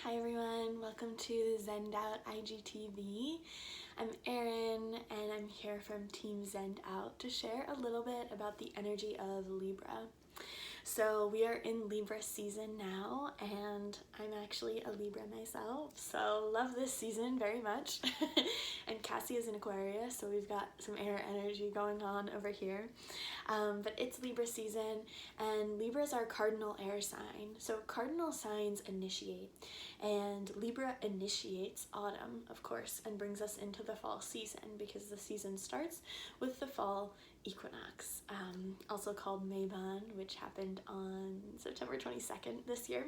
Hi everyone, welcome to the Zend Out IGTV. I'm Eryn and I'm here from Team Zend Out to share a little bit about the energy of Libra. So we are in Libra season now, and I'm actually a Libra myself, so love this season very much. And Cassie is an Aquarius, so we've got some air energy going on over here. But it's Libra season, and Libra is our cardinal air sign. So cardinal signs initiate, and Libra initiates autumn, of course, and brings us into the fall season because the season starts with the fall equinox, also called Mabon, which happened on September 22nd this year.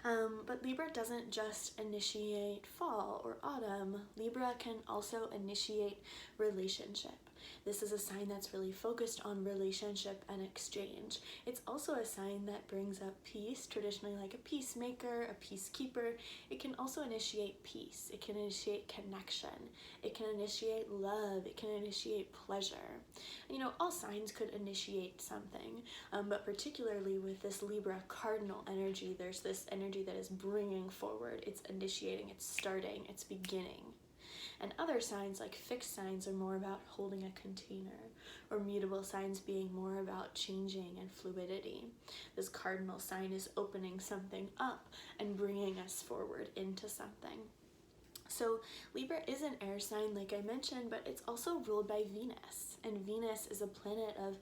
But Libra doesn't just initiate fall or autumn. Libra can also initiate relationship. This is a sign that's really focused on relationship and exchange. It's also a sign that brings up peace, traditionally like a peacemaker, a peacekeeper. It can also initiate peace. It can initiate connection. It can initiate love. It can initiate pleasure. You know, all signs could initiate something, but particularly with this Libra cardinal energy, there's this energy that is bringing forward. It's initiating, it's starting, it's beginning. And other signs, like fixed signs, are more about holding a container, or mutable signs being more about changing and fluidity. This cardinal sign is opening something up and bringing us forward into something. So Libra is an air sign, like I mentioned, but it's also ruled by Venus. And Venus is a planet of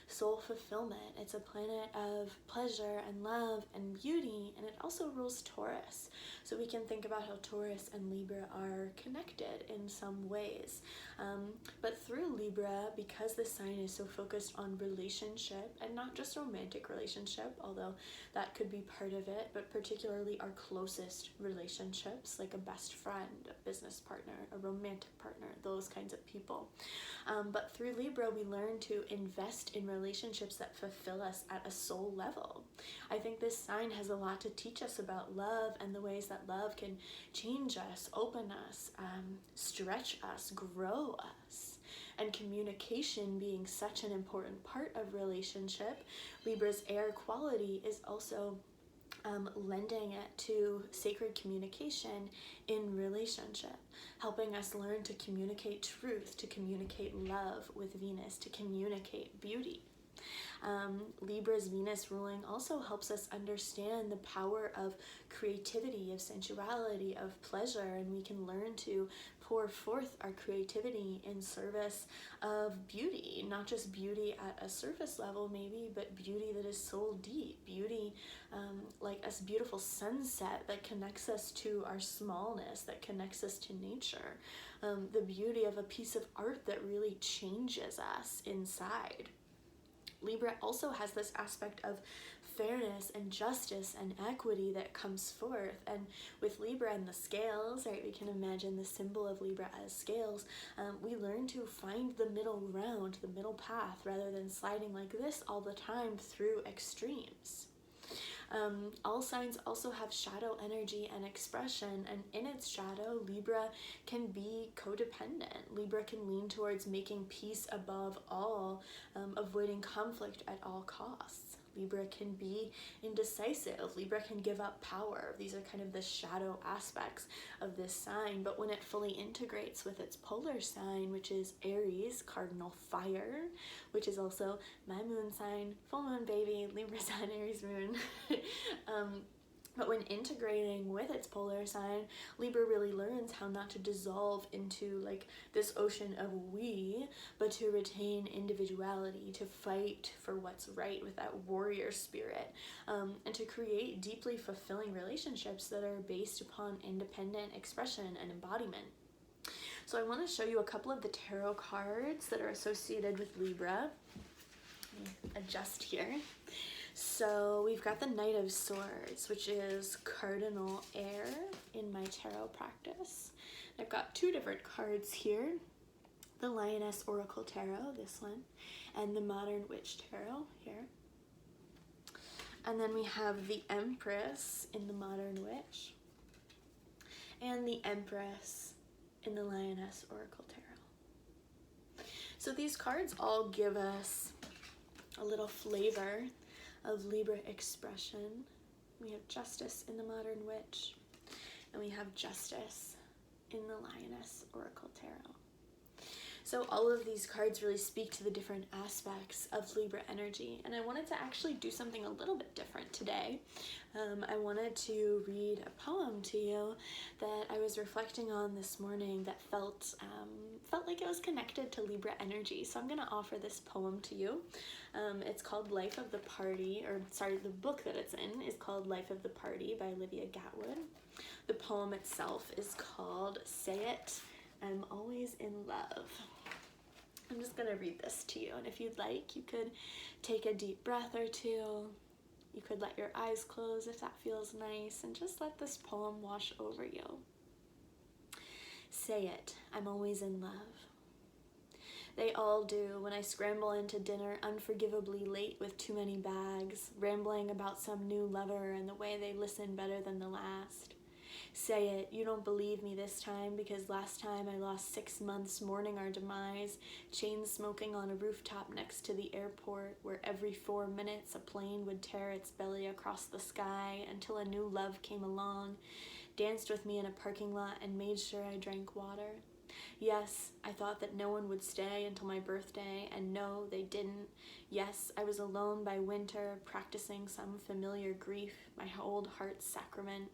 soul fulfillment. It's a planet of pleasure and love and beauty, and it also rules Taurus. So we can think about how Taurus and Libra are connected in some ways. But through Libra, because this sign is so focused on relationship, and not just romantic relationship, although that could be part of it, but particularly our closest relationships, like a best friend, a business partner, a romantic partner, those kinds of people. But through Libra, we learn to invest in relationships that fulfill us at a soul level. I think this sign has a lot to teach us about love and the ways that love can change us, open us, stretch us, grow us. And communication being such an important part of relationship, Libra's air quality is also lending it to sacred communication in relationship, helping us learn to communicate truth, to communicate love with Venus, to communicate beauty. Libra's Venus ruling also helps us understand the power of creativity, of sensuality, of pleasure, and we can learn to pour forth our creativity in service of beauty, not just beauty at a surface level maybe, but beauty that is soul deep, beauty like a beautiful sunset that connects us to our smallness, that connects us to nature, the beauty of a piece of art that really changes us inside. Libra also has this aspect of fairness and justice and equity that comes forth, and with Libra and the scales, right, we can imagine the symbol of Libra as scales. We learn to find the middle ground, the middle path, rather than sliding like this all the time through extremes. All signs also have shadow energy and expression, and in its shadow, Libra can be codependent. Libra can lean towards making peace above all, avoiding conflict at all costs. Libra can be indecisive. Libra can give up power. These are kind of the shadow aspects of this sign, but when it fully integrates with its polar sign, which is Aries, cardinal fire, which is also my moon sign, full moon baby, Libra sun, Aries moon. But when integrating with its polar sign, Libra really learns how not to dissolve into like this ocean of we, but to retain individuality, to fight for what's right with that warrior spirit, and to create deeply fulfilling relationships that are based upon independent expression and embodiment. So I want to show you a couple of the tarot cards that are associated with Libra. Let me adjust here. So we've got the Knight of Swords, which is cardinal air in my tarot practice. I've got two different cards here. The Lioness Oracle Tarot, this one, and the Modern Witch Tarot here. And then we have the Empress in the Modern Witch, and the Empress in the Lioness Oracle Tarot. So these cards all give us a little flavor of Libra expression we have Justice in the Modern Witch, and we have Justice in the Lioness Oracle Tarot. So all of these cards really speak to the different aspects of Libra energy, and I wanted to actually do something a little bit different today. I wanted to read a poem to you that I was reflecting on this morning that felt like it was connected to Libra energy. So I'm going to offer this poem to you. It's called Life of the Party, the book that it's in is called Life of the Party by Olivia Gatwood. The poem itself is called Say It, I'm Always in Love. I'm just going to read this to you, and if you'd like, you could take a deep breath or two. You could let your eyes close if that feels nice, and just let this poem wash over you. Say it, I'm always in love. They all do when I scramble into dinner unforgivably late with too many bags, rambling about some new lover and the way they listen better than the last. Say it, you don't believe me this time because last time I lost 6 months mourning our demise, chain smoking on a rooftop next to the airport where every 4 minutes a plane would tear its belly across the sky until a new love came along, danced with me in a parking lot and made sure I drank water. Yes, I thought that no one would stay until my birthday, and no, they didn't. Yes, I was alone by winter, practicing some familiar grief, my old heart's sacrament.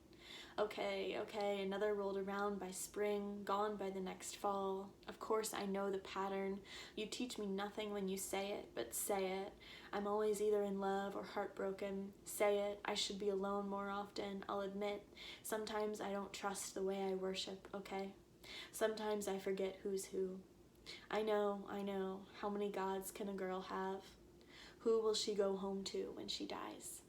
Okay, another rolled around by spring, gone by the next fall. Of course I know the pattern. You teach me nothing when you say it, but say it. I'm always either in love or heartbroken. Say it, I should be alone more often, I'll admit. Sometimes I don't trust the way I worship, okay? Sometimes I forget who's who. I know, how many gods can a girl have? Who will she go home to when she dies?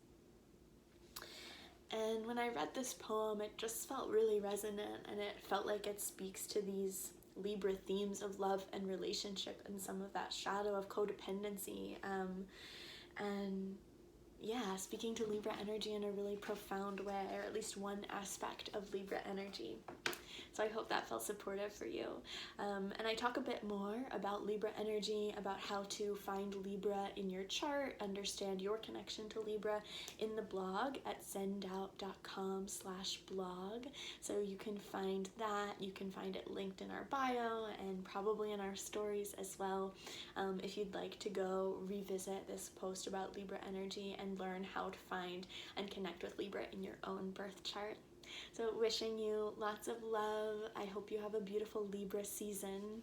And when I read this poem, it just felt really resonant, and it felt like it speaks to these Libra themes of love and relationship and some of that shadow of codependency. And yeah, speaking to Libra energy in a really profound way, or at least one aspect of Libra energy. So I hope that felt supportive for you. And I talk a bit more about Libra energy, about how to find Libra in your chart, understand your connection to Libra in the blog at zendout.com/blog. So you can find that. You can find it linked in our bio and probably in our stories as well. If you'd like to go revisit this post about Libra energy and learn how to find and connect with Libra in your own birth chart. So wishing you lots of love. I hope you have a beautiful Libra season.